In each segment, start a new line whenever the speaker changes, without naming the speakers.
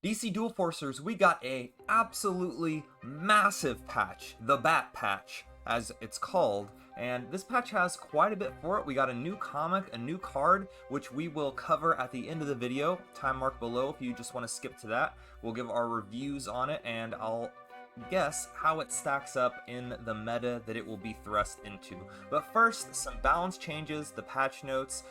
DC Dual Forcers, we got a absolutely massive patch, the Bat Patch, as it's called, and this patch has quite a bit for it. We got a new comic, a new card, which we will cover at the end of the video, time mark below if you just want to skip to that. We'll give our reviews on it, and I'll guess how it stacks up in the meta that it will be thrust into. But first, some balance changes, the patch notes.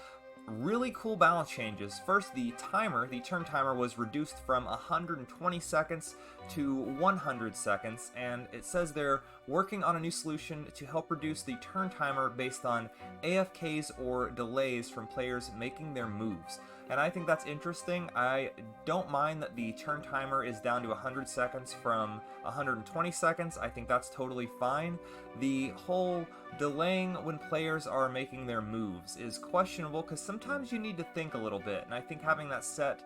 Really cool balance changes. First, the turn timer was reduced from 120 seconds to 100 seconds, and it says they're working on a new solution to help reduce the turn timer based on AFKs or delays from players making their moves. And I think that's interesting. I don't mind that the turn timer is down to 100 seconds from 120 seconds. I think that's totally fine. The whole delaying when players are making their moves is questionable because sometimes you need to think a little bit, and I think having that set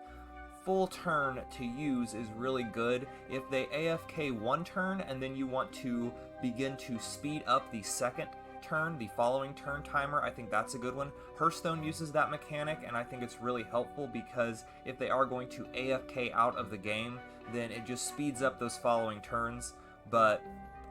full turn to use is really good. If they AFK one turn and then you want to begin to speed up the second turn, the following turn timer, I think that's a good one. Hearthstone uses that mechanic, and I think it's really helpful because if they are going to AFK out of the game, then it just speeds up those following turns. But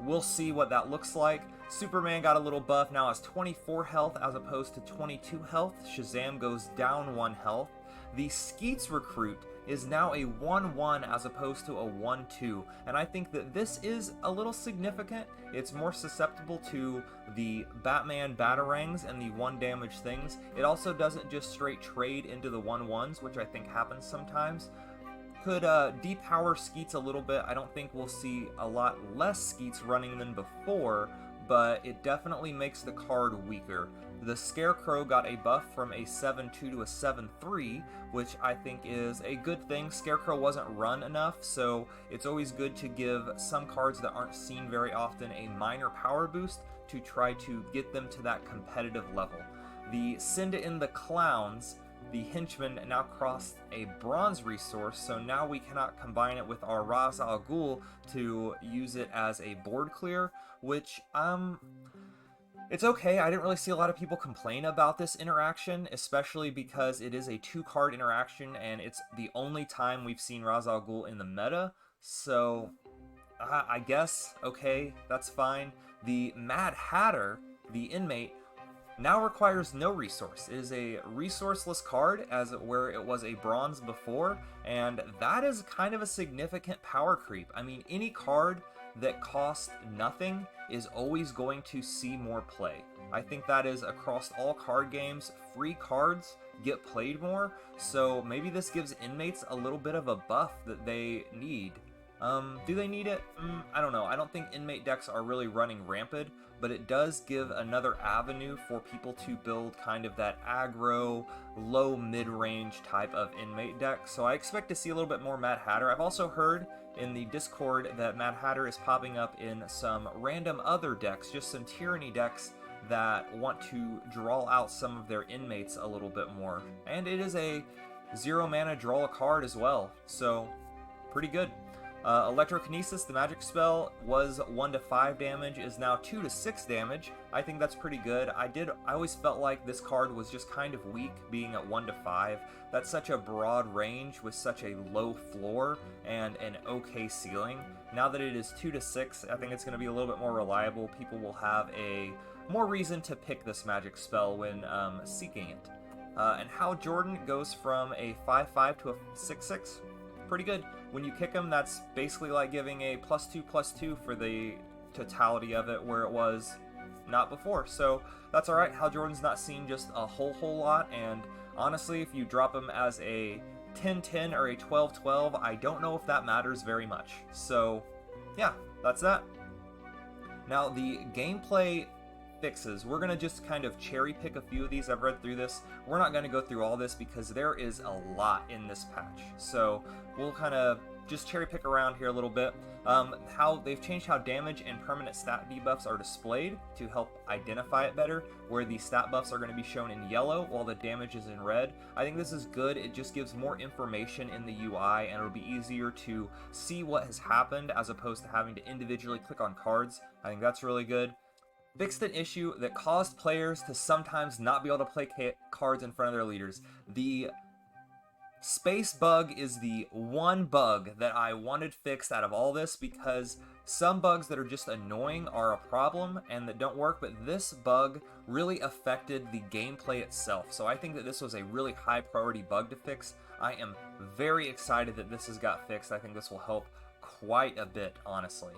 we'll see what that looks like. Superman got a little buff, now has 24 health as opposed to 22 health. Shazam goes down 1 health. The Skeets recruit is now a 1-1 as opposed to a 1-2, and I think that this is a little significant. It's more susceptible to the Batman Batarangs and the 1 damage things. It also doesn't just straight trade into the 1-1s, which I think happens sometimes. Could depower Skeets a little bit. I don't think we'll see a lot less Skeets running than before, but it definitely makes the card weaker. The Scarecrow got a buff from a 7-2 to a 7-3, which I think is a good thing. Scarecrow wasn't run enough, so it's always good to give some cards that aren't seen very often a minor power boost to try to get them to that competitive level. The Send in the Clowns, the Henchman, now crossed a bronze resource, so now we cannot combine it with our Ra's al Ghul to use it as a board clear, which it's okay. I didn't really see a lot of people complain about this interaction, especially because it is a 2-card interaction and it's the only time we've seen Ra's al Ghul in the meta, so I guess, okay, that's fine. The Mad Hatter, the inmate, now requires no resource. It is a resourceless card where it was a bronze before, and that is kind of a significant power creep. I mean, any card that costs nothing is always going to see more play. I think that is across all card games. Free cards get played more, so maybe this gives inmates a little bit of a buff that they need. Do they need it? I don't know. I don't think inmate decks are really running rampant, but it does give another avenue for people to build kind of that aggro, low mid-range type of inmate deck. So I expect to see a little bit more Mad Hatter. I've also heard in the Discord that Mad Hatter is popping up in some random other decks, just some Tyranny decks that want to draw out some of their inmates a little bit more. And it is a 0 mana draw a card as well, so pretty good. Electrokinesis, the magic spell, was 1 to 5 damage, is now 2 to 6 damage. I think that's pretty good. I always felt like this card was just kind of weak, being at 1 to 5. That's such a broad range with such a low floor and an okay ceiling. Now that it is 2 to 6, I think it's going to be a little bit more reliable. People will have a more reason to pick this magic spell when seeking it. And Hal Jordan goes from a 5-5 to a 6-6. Pretty good. When you kick him, that's basically like giving a +2/+2 for the totality of it, where it was not before. So that's alright. Hal Jordan's not seen just a whole lot, and honestly, if you drop him as a 10-10 or a 12-12, I don't know if that matters very much. So yeah, that's that. Now the gameplay fixes. We're going to just kind of cherry pick a few of these. I've read through this. We're not going to go through all this because there is a lot in this patch. So we'll kind of just cherry pick around here a little bit. How they've changed how damage and permanent stat debuffs are displayed to help identify it better, where the stat buffs are going to be shown in yellow while the damage is in red. I think this is good. It just gives more information in the UI, and it'll be easier to see what has happened as opposed to having to individually click on cards. I think that's really good. Fixed an issue that caused players to sometimes not be able to play cards in front of their leaders. The Space Bug is the one bug that I wanted fixed out of all this, because some bugs that are just annoying are a problem and that don't work, but this bug really affected the gameplay itself. So I think that this was a really high priority bug to fix. I am very excited that this has got fixed. I think this will help quite a bit, honestly.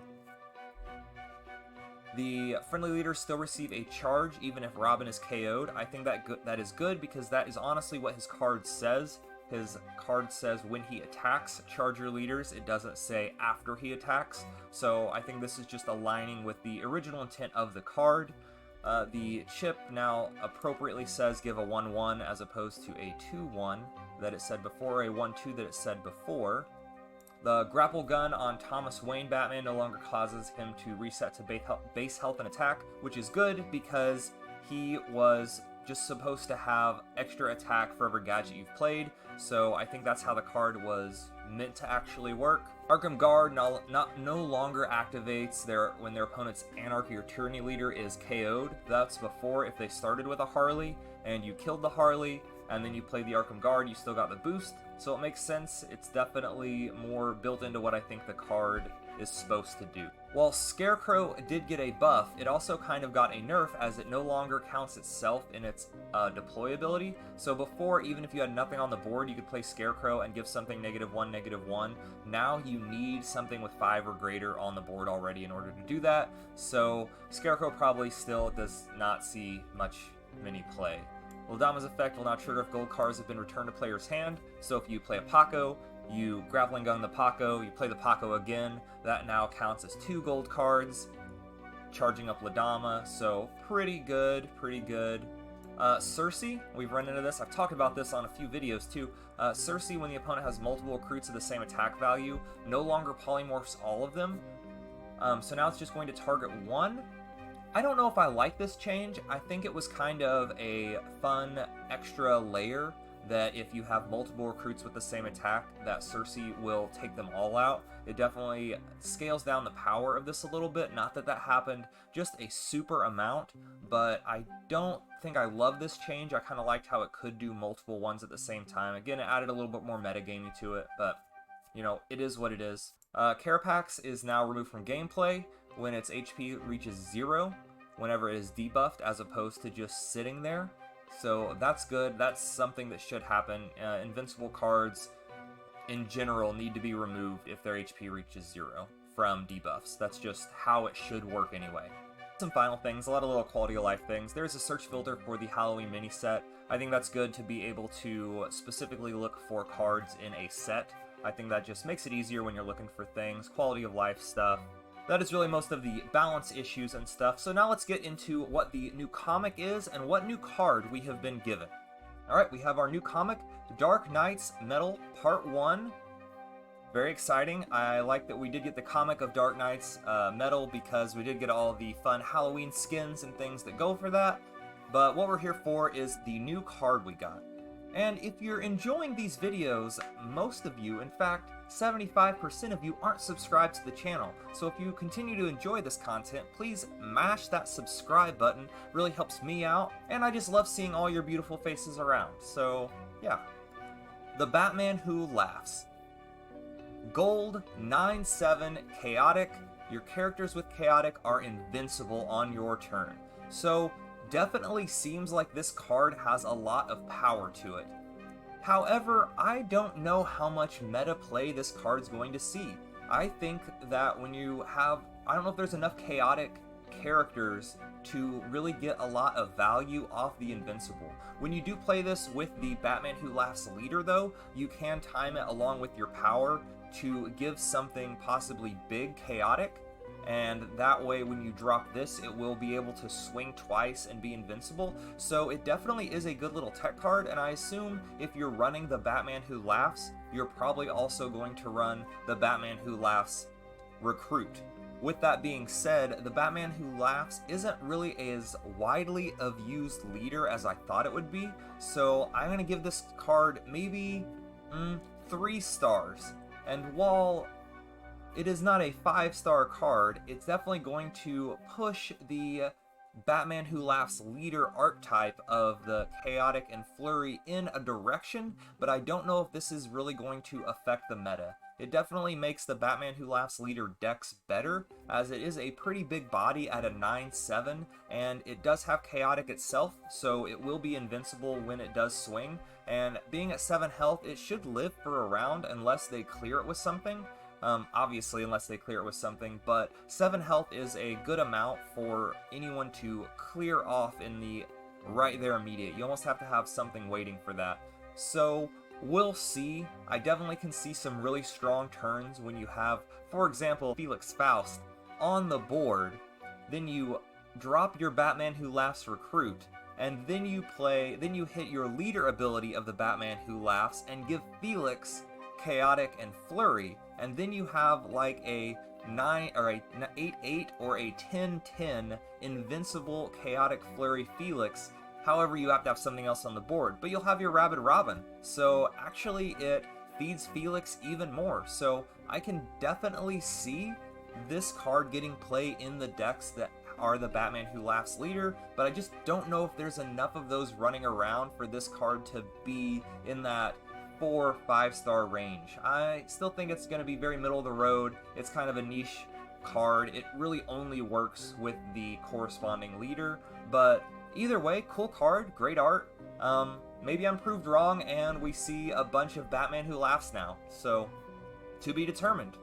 The friendly leaders still receive a charge even if Robin is KO'd. I think that is good, because that is honestly what his card says. His card says when he attacks, charge your leaders. It doesn't say after he attacks. So I think this is just aligning with the original intent of the card. The chip now appropriately says give a 1-1 as opposed to a 2-1 that it said before, a 1-2 that it said before. The grapple gun on Thomas Wayne Batman no longer causes him to reset to base health and attack, which is good because he was just supposed to have extra attack for every gadget you've played, so I think that's how the card was meant to actually work. Arkham Guard no longer activates when their opponent's Anarchy or Tyranny leader is KO'd. That's before, if they started with a Harley and you killed the Harley and then you played the Arkham Guard, you still got the boost, so it makes sense. It's definitely more built into what I think the card is supposed to do. While Scarecrow did get a buff, it also kind of got a nerf, as it no longer counts itself in its deployability. So before, even if you had nothing on the board, you could play Scarecrow and give something -1, -1. Now you need something with 5 or greater on the board already in order to do that. So Scarecrow probably still does not see many play. Ladama's effect will now trigger if gold cards have been returned to player's hand. So if you play a Paco, you grappling gun the Paco, you play the Paco again, that now counts as 2 gold cards, charging up Ladama, so pretty good, pretty good. Circe, we've run into this, I've talked about this on a few videos too. Circe, when the opponent has multiple recruits of the same attack value, no longer polymorphs all of them. So now it's just going to target one. I don't know if I like this change. I think it was kind of a fun extra layer that if you have multiple recruits with the same attack, that Circe will take them all out. It definitely scales down the power of this a little bit. Not that that happened just a super amount, but I don't think I love this change. I kind of liked how it could do multiple ones at the same time. Again, it added a little bit more metagaming to it, but you know, it is what it is. Carapax is now removed from gameplay when its HP reaches 0, whenever it is debuffed, as opposed to just sitting there. So that's good. That's something that should happen. Invincible cards in general need to be removed if their HP reaches 0 from debuffs. That's just how it should work anyway. Some final things, a lot of little quality of life things. There's a search filter for the Halloween mini set. I think that's good to be able to specifically look for cards in a set. I think that just makes it easier when you're looking for things, quality of life stuff. That is really most of the balance issues and stuff. So now let's get into what the new comic is and what new card we have been given. Alright, we have our new comic, Dark Knights Metal Part 1. Very exciting. I like that we did get the comic of Dark Knights Metal, because we did get all the fun Halloween skins and things that go for that. But what we're here for is the new card we got. And if you're enjoying these videos, most of you, in fact, 75% of you aren't subscribed to the channel. So if you continue to enjoy this content, please mash that subscribe button. It really helps me out, and I just love seeing all your beautiful faces around. So, yeah. The Batman Who Laughs. Gold 9/7 Chaotic. Your characters with Chaotic are invincible on your turn. So, definitely seems like this card has a lot of power to it. However, I don't know how much meta play this card's going to see. I think that when you have, I don't know if there's enough chaotic characters to really get a lot of value off the Invincible. When you do play this with the Batman Who Laughs leader though, you can time it along with your power to give something possibly big chaotic, and that way when you drop this, it will be able to swing twice and be invincible. So it definitely is a good little tech card, and I assume if you're running the Batman Who Laughs, you're probably also going to run the Batman Who Laughs recruit. With that being said, the Batman Who Laughs isn't really as widely of used leader as I thought it would be, so I'm going to give this card maybe 3 stars. And while it is not a 5-star card, it's definitely going to push the Batman Who Laughs leader archetype of the chaotic and flurry in a direction, but I don't know if this is really going to affect the meta. It definitely makes the Batman Who Laughs leader dex better, as it is a pretty big body at a 9/7, and it does have chaotic itself, so it will be invincible when it does swing, and being at 7 health, it should live for a round unless they clear it with something. Obviously, unless they clear it with something, but 7 health is a good amount for anyone to clear off in the right there immediate. You almost have to have something waiting for that. So, we'll see. I definitely can see some really strong turns when you have, for example, Felix Faust on the board, then you drop your Batman Who Laughs recruit, and then you hit your leader ability of the Batman Who Laughs and give Felix chaotic and flurry, and then you have like a 9 or a 8/8 or a 10/10 invincible chaotic flurry Felix. However, you have to have something else on the board, but you'll have your Rabid Robin, so actually it feeds Felix even more. So I can definitely see this card getting play in the decks that are the Batman Who Laughs leader, but I just don't know if there's enough of those running around for this card to be in that 4-5-star range. I still think it's going to be very middle of the road. It's kind of a niche card. It really only works with the corresponding leader, but either way, cool card, great art. Maybe I'm proved wrong and we see a bunch of Batman Who Laughs now, so to be determined.